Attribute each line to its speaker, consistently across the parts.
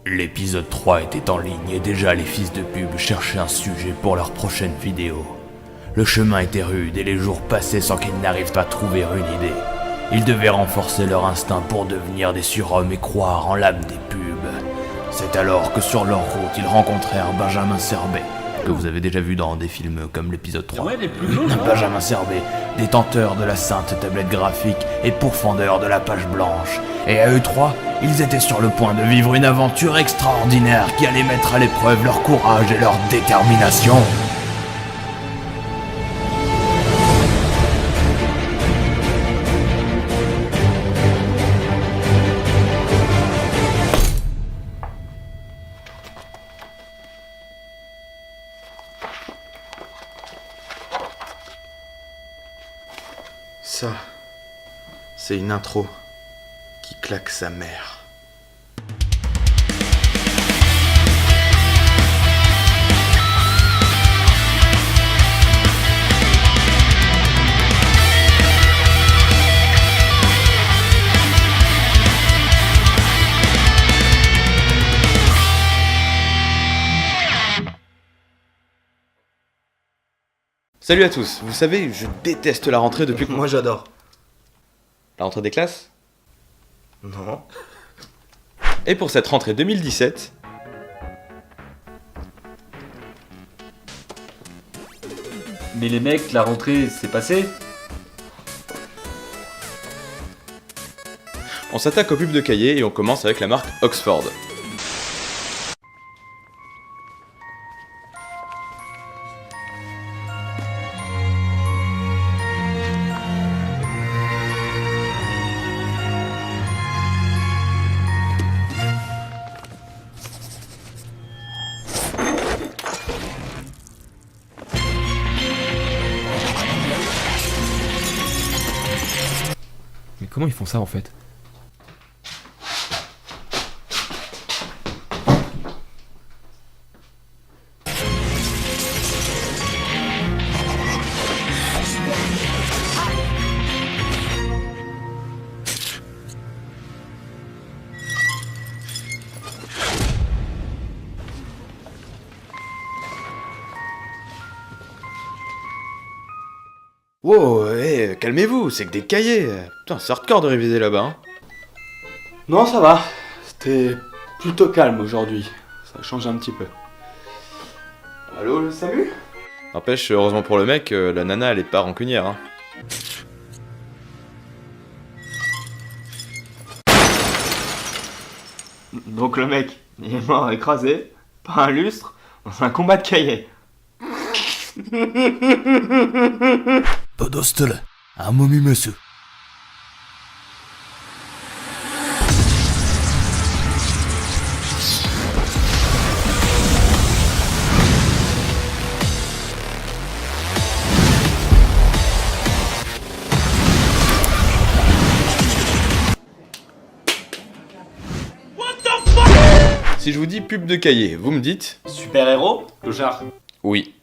Speaker 1: L'épisode 3 était en ligne et déjà les fils de pub cherchaient un sujet pour leur prochaine vidéo. Le chemin était rude et les jours passaient sans qu'ils n'arrivent à trouver une idée. Ils devaient renforcer leur instinct pour devenir des surhommes et croire en l'âme des pubs. C'est alors que sur leur route, ils rencontrèrent Benjamin Serbet, que vous avez déjà vu dans des films comme l'épisode 3.
Speaker 2: Ouais, les plus beaux,
Speaker 1: Benjamin Serbet, détenteur de la sainte tablette graphique et pourfendeur de la page blanche. Et à eux trois, ils étaient sur le point de vivre une aventure extraordinaire qui allait mettre à l'épreuve leur courage et leur détermination.
Speaker 3: Ça, c'est une intro qui claque sa mère. Salut à tous, vous savez, je déteste la rentrée depuis que...
Speaker 4: Moi j'adore.
Speaker 3: La rentrée des classes?
Speaker 4: Non.
Speaker 3: Et pour cette rentrée 2017...
Speaker 2: Mais les mecs, la rentrée, c'est passé.
Speaker 3: On s'attaque aux pubs de cahiers et on commence avec la marque Oxford.
Speaker 5: Mais comment ils font ça en fait?
Speaker 3: Wow, calmez-vous, c'est que des cahiers. Putain, c'est hardcore de réviser là-bas, hein.
Speaker 4: Non, ça va. C'était plutôt calme aujourd'hui. Ça change un petit peu. Allô, salut?
Speaker 3: N'empêche, heureusement pour le mec, la nana elle est pas rancunière, hein.
Speaker 4: Donc le mec, il est mort écrasé par un lustre dans un combat de cahiers.
Speaker 1: Podostele, un momi monsieur.
Speaker 3: Si je vous dis pub de cahiers, vous me dites...
Speaker 2: Super héros, clochard.
Speaker 3: Oui.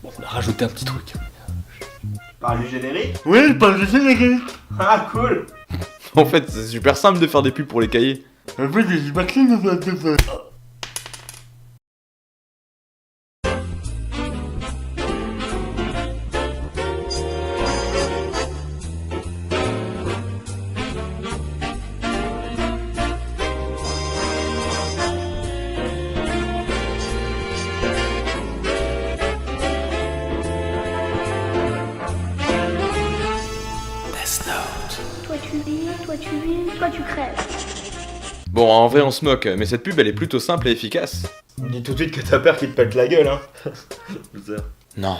Speaker 5: On a rajouté un petit truc.
Speaker 4: Par le générique? Oui, par le générique. Ah, cool.
Speaker 3: En fait, c'est super simple de faire des pubs pour les cahiers.
Speaker 4: En fait, j'ai pas clean dans la...
Speaker 1: Death Note.
Speaker 6: Toi tu vis, toi tu vis, toi tu crèves.
Speaker 3: Bon, en vrai, on se moque, mais cette pub, elle est plutôt simple et efficace.
Speaker 4: Dis tout de suite que t'as peur qu'il te pète la gueule, hein.
Speaker 3: Non.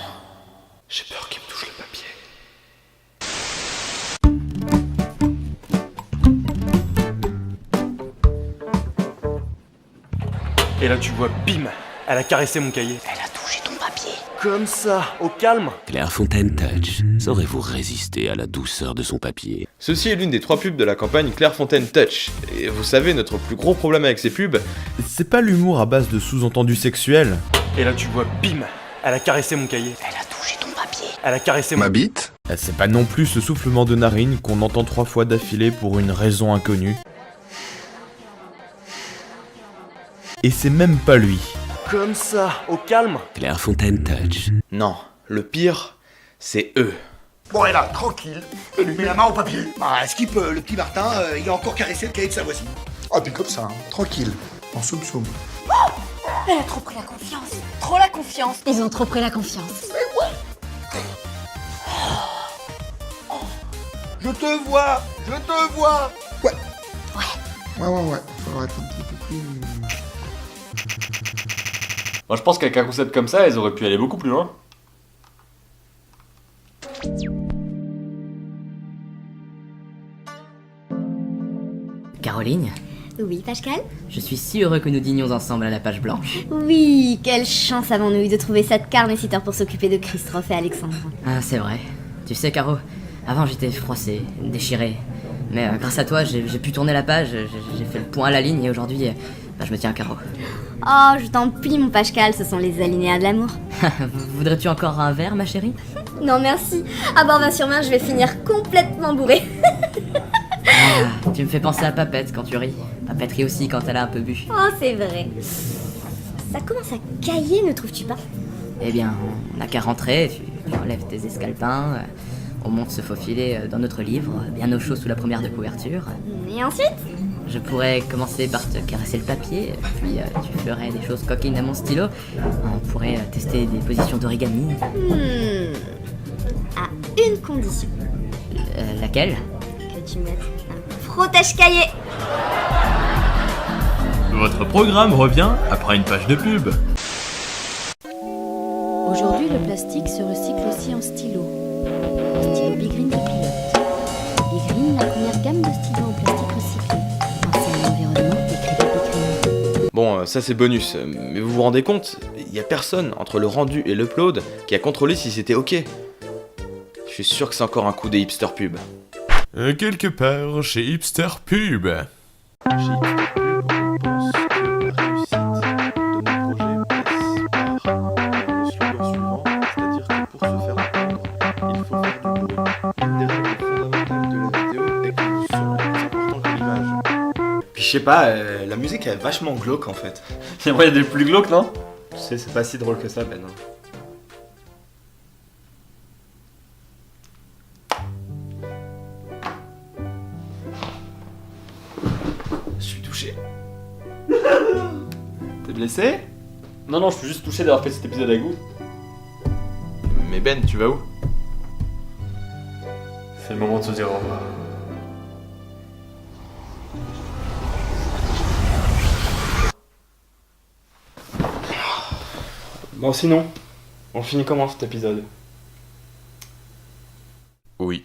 Speaker 3: J'ai peur qu'il me touche le papier.
Speaker 4: Et là tu vois, bim, elle a caressé mon cahier.
Speaker 6: Elle a touché ton papier.
Speaker 4: Comme ça, au calme.
Speaker 6: Clairefontaine Touch. Saurez-vous résister à la douceur de son papier?
Speaker 3: Ceci est l'une des 3 pubs de la campagne Clairefontaine Touch. Et vous savez, notre plus gros problème avec ces pubs,
Speaker 1: C'est pas l'humour à base de sous-entendus sexuels.
Speaker 4: Et là tu vois, bim, elle a caressé mon cahier.
Speaker 6: Elle a touché ton papier.
Speaker 4: Elle a caressé mon...
Speaker 7: bite?
Speaker 1: C'est pas non plus ce soufflement de narine qu'on entend 3 fois d'affilée pour une raison inconnue. Et c'est même pas lui.
Speaker 4: Comme ça, au calme.
Speaker 6: Clairefontaine Touch.
Speaker 3: non. Le pire, c'est eux.
Speaker 8: Bon, et là, tranquille, il lui met la main au papier. Ah, est-ce qu'il peut, le petit Martin, il a encore caressé le cahier de sa voisine. Ah, puis comme ça, hein, tranquille, en soum-soum.
Speaker 9: Elle a trop pris la confiance. Trop la confiance. Ils ont trop pris la confiance.
Speaker 8: Je te vois, je te vois. Ouais. Ouais. Faudrait être un petit peu plus...
Speaker 2: Moi je pense qu'avec un concept comme ça, elles auraient pu aller beaucoup plus loin.
Speaker 10: Caroline,
Speaker 9: Oui, Pascal?
Speaker 10: je suis si heureux que nous dînions ensemble à la page blanche.
Speaker 9: Oui, quelle chance avons-nous eu de trouver cette carnessiteur pour s'occuper de Christophe et Alexandre.
Speaker 10: Ah, c'est vrai. Tu sais, Caro, avant j'étais froissé, déchiré. Mais grâce à toi, j'ai pu tourner la page, j'ai fait le point à la ligne et aujourd'hui, je me tiens à carreau.
Speaker 9: Oh, je t'en prie, mon Pascal, ce sont les alinéas de l'amour.
Speaker 10: Voudrais-tu encore un verre, ma chérie?
Speaker 9: Non, merci. À bord d'un surmain, je vais finir complètement bourrée.
Speaker 10: Ah, tu me fais penser à Papette quand tu ris. Papette rit aussi quand elle a un peu bu.
Speaker 9: Oh, c'est vrai. Ça commence à cailler, ne trouves-tu pas?
Speaker 10: Eh bien, on n'a qu'à rentrer, tu enlèves tes escalpins, on monte se faufiler dans notre livre, bien au chaud sous la première de couverture.
Speaker 9: Et ensuite?
Speaker 10: Je pourrais commencer par te caresser le papier, puis tu ferais des choses coquines à mon stylo. On pourrait tester des positions d'origami.
Speaker 9: À une condition.
Speaker 10: Laquelle?
Speaker 9: Que tu mettes un protège-cahier.
Speaker 1: Votre programme revient après une page de pub.
Speaker 11: Aujourd'hui, le plastique se recycle aussi en stylo. En stylo Big Green de Pilote. Big Green, la première gamme de stylos en plastique recyclé. Pensez à l'environnement, écrit par Big Green.
Speaker 3: Bon, ça c'est bonus, mais vous vous rendez compte, il y a personne entre le rendu et l'upload qui a contrôlé si c'était ok. Je suis sûr que c'est encore un coup des hipster pub.
Speaker 1: Quelque part chez Hipster Pub.
Speaker 3: Chez Hipster Pub, on pense que la réussite de nos projets passe par le slogan suivant, c'est-à-dire que pour se faire entendre, il faut faire du bruit. Une des règles fondamentales de la vidéo est que le son est plus important que l'image.
Speaker 4: Puis je sais pas, la musique elle est vachement glauque en fait.
Speaker 2: Il y a des plus glauques, non?
Speaker 4: Tu sais, c'est pas si drôle que ça, Ben.
Speaker 3: Je suis touché.
Speaker 4: T'es blessé?
Speaker 2: Non, je suis juste touché d'avoir fait cet épisode avec vous.
Speaker 3: Mais Ben, tu vas où?
Speaker 2: C'est le moment de se dire au revoir.
Speaker 4: Bon sinon, on finit comment cet épisode?
Speaker 3: Oui.